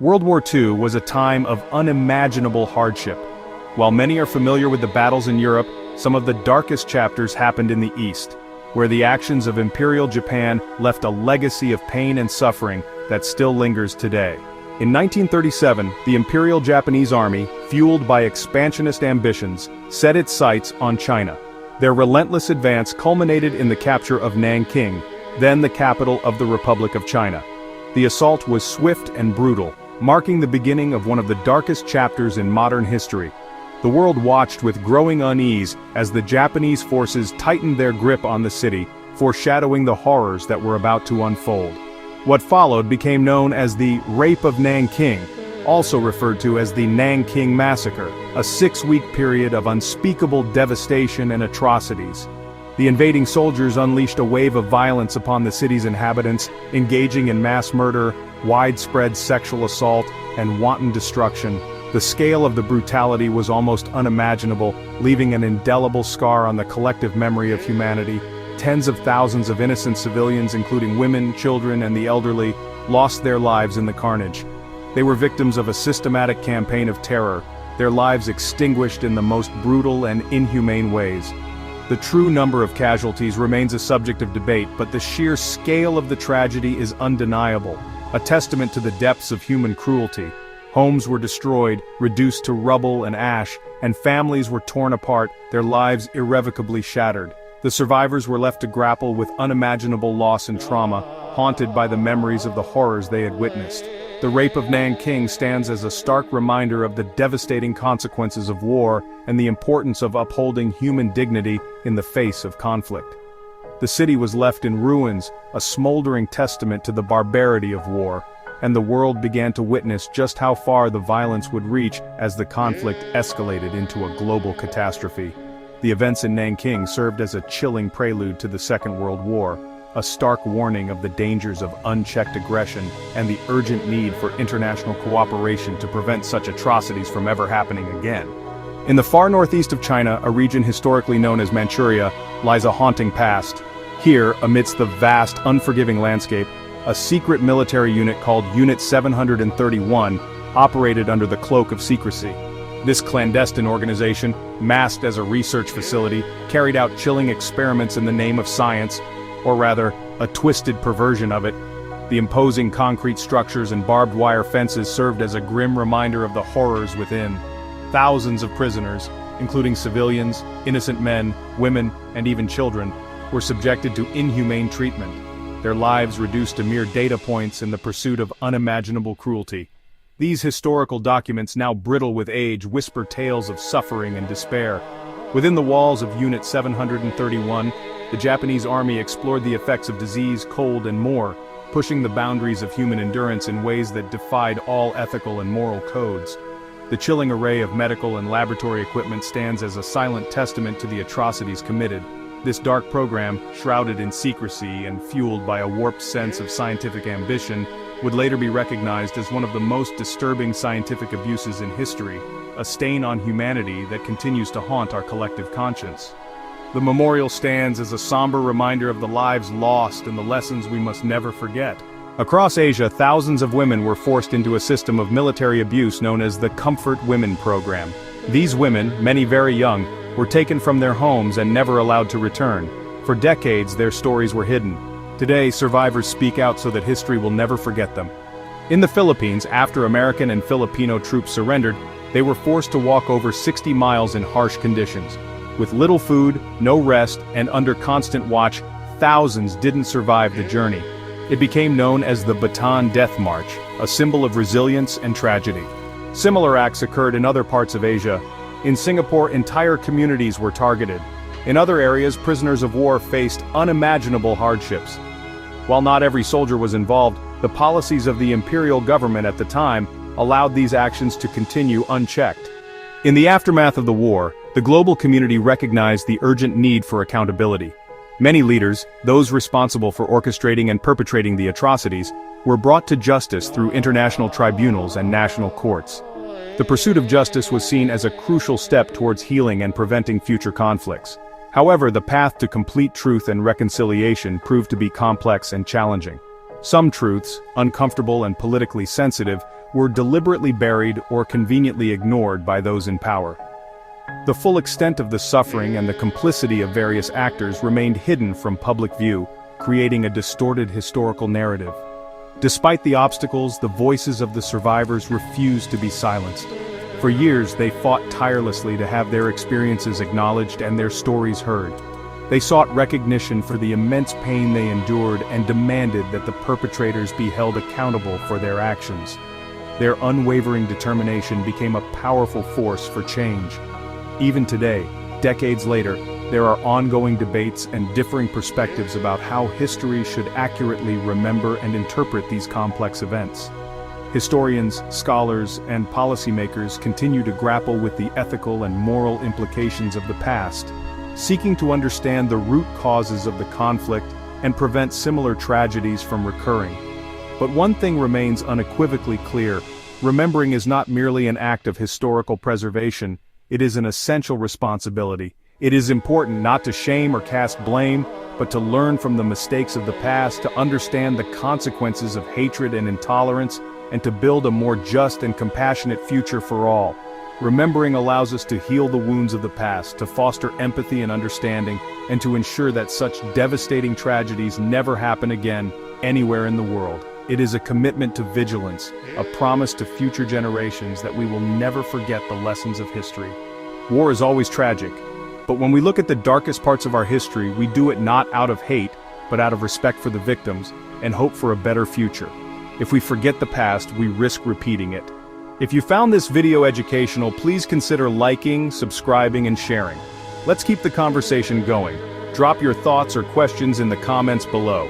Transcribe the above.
World War II was a time of unimaginable hardship. While many are familiar with the battles in Europe, some of the darkest chapters happened in the East, where the actions of Imperial Japan left a legacy of pain and suffering that still lingers today. In 1937, the Imperial Japanese Army, fueled by expansionist ambitions, set its sights on China. Their relentless advance culminated in the capture of Nanking, then the capital of the Republic of China. The assault was swift and brutal, marking the beginning of one of the darkest chapters in modern history. The world watched with growing unease as the Japanese forces tightened their grip on the city, foreshadowing the horrors that were about to unfold. What followed became known as the Rape of Nanking, also referred to as the Nanking Massacre, a 6-week period of unspeakable devastation and atrocities. The invading soldiers unleashed a wave of violence upon the city's inhabitants, engaging in mass murder, widespread sexual assault, and wanton destruction. The scale of the brutality was almost unimaginable, leaving an indelible scar on the collective memory of humanity. Tens of thousands of innocent civilians, including women, children, and the elderly, lost their lives in the carnage. They were victims of a systematic campaign of terror, their lives extinguished in the most brutal and inhumane ways. The true number of casualties remains a subject of debate, but the sheer scale of the tragedy is undeniable, a testament to the depths of human cruelty. Homes were destroyed, reduced to rubble and ash, and families were torn apart, their lives irrevocably shattered. The survivors were left to grapple with unimaginable loss and trauma, haunted by the memories of the horrors they had witnessed. The Rape of Nanking stands as a stark reminder of the devastating consequences of war and the importance of upholding human dignity in the face of conflict. The city was left in ruins, a smoldering testament to the barbarity of war, and the world began to witness just how far the violence would reach as the conflict escalated into a global catastrophe. The events in Nanking served as a chilling prelude to the Second World War, a stark warning of the dangers of unchecked aggression and the urgent need for international cooperation to prevent such atrocities from ever happening again. In the far northeast of China, a region historically known as Manchuria, lies a haunting past. Here, amidst the vast, unforgiving landscape, a secret military unit called Unit 731 operated under the cloak of secrecy. This clandestine organization, masked as a research facility, carried out chilling experiments in the name of science, or rather, a twisted perversion of it. The imposing concrete structures and barbed wire fences served as a grim reminder of the horrors within. Thousands of prisoners, including civilians, innocent men, women, and even children, were subjected to inhumane treatment, their lives reduced to mere data points in the pursuit of unimaginable cruelty. These historical documents, now brittle with age, whisper tales of suffering and despair. Within the walls of Unit 731, the Japanese army explored the effects of disease, cold, and more, pushing the boundaries of human endurance in ways that defied all ethical and moral codes. The chilling array of medical and laboratory equipment stands as a silent testament to the atrocities committed. This dark program, shrouded in secrecy and fueled by a warped sense of scientific ambition, would later be recognized as one of the most disturbing scientific abuses in history, a stain on humanity that continues to haunt our collective conscience. The memorial stands as a somber reminder of the lives lost and the lessons we must never forget. Across Asia, thousands of women were forced into a system of military abuse known as the Comfort Women Program. These women, many very young, were taken from their homes and never allowed to return. For decades, their stories were hidden. Today, survivors speak out so that history will never forget them. In the Philippines, after American and Filipino troops surrendered, they were forced to walk over 60 miles in harsh conditions. With little food, no rest, and under constant watch, thousands didn't survive the journey. It became known as the Bataan Death March, a symbol of resilience and tragedy. Similar acts occurred in other parts of Asia. In Singapore, entire communities were targeted. In other areas, prisoners of war faced unimaginable hardships. While not every soldier was involved, the policies of the imperial government at the time allowed these actions to continue unchecked. In the aftermath of the war, the global community recognized the urgent need for accountability. Many leaders, those responsible for orchestrating and perpetrating the atrocities, were brought to justice through international tribunals and national courts. The pursuit of justice was seen as a crucial step towards healing and preventing future conflicts. However, the path to complete truth and reconciliation proved to be complex and challenging. Some truths, uncomfortable and politically sensitive, were deliberately buried or conveniently ignored by those in power. The full extent of the suffering and the complicity of various actors remained hidden from public view, creating a distorted historical narrative. Despite the obstacles, the voices of the survivors refused to be silenced. For years, they fought tirelessly to have their experiences acknowledged and their stories heard. They sought recognition for the immense pain they endured and demanded that the perpetrators be held accountable for their actions. Their unwavering determination became a powerful force for change. Even today, decades later, there are ongoing debates and differing perspectives about how history should accurately remember and interpret these complex events. Historians, scholars, and policymakers continue to grapple with the ethical and moral implications of the past, seeking to understand the root causes of the conflict and prevent similar tragedies from recurring. But one thing remains unequivocally clear: remembering is not merely an act of historical preservation, it is an essential responsibility. It is important not to shame or cast blame, but to learn from the mistakes of the past, to understand the consequences of hatred and intolerance, and to build a more just and compassionate future for all. Remembering allows us to heal the wounds of the past, to foster empathy and understanding, and to ensure that such devastating tragedies never happen again, anywhere in the world. It is a commitment to vigilance, a promise to future generations that we will never forget the lessons of history. War is always tragic, but when we look at the darkest parts of our history, we do it not out of hate, but out of respect for the victims, and hope for a better future. If we forget the past, we risk repeating it. If you found this video educational, please consider liking, subscribing, and sharing. Let's keep the conversation going. Drop your thoughts or questions in the comments below.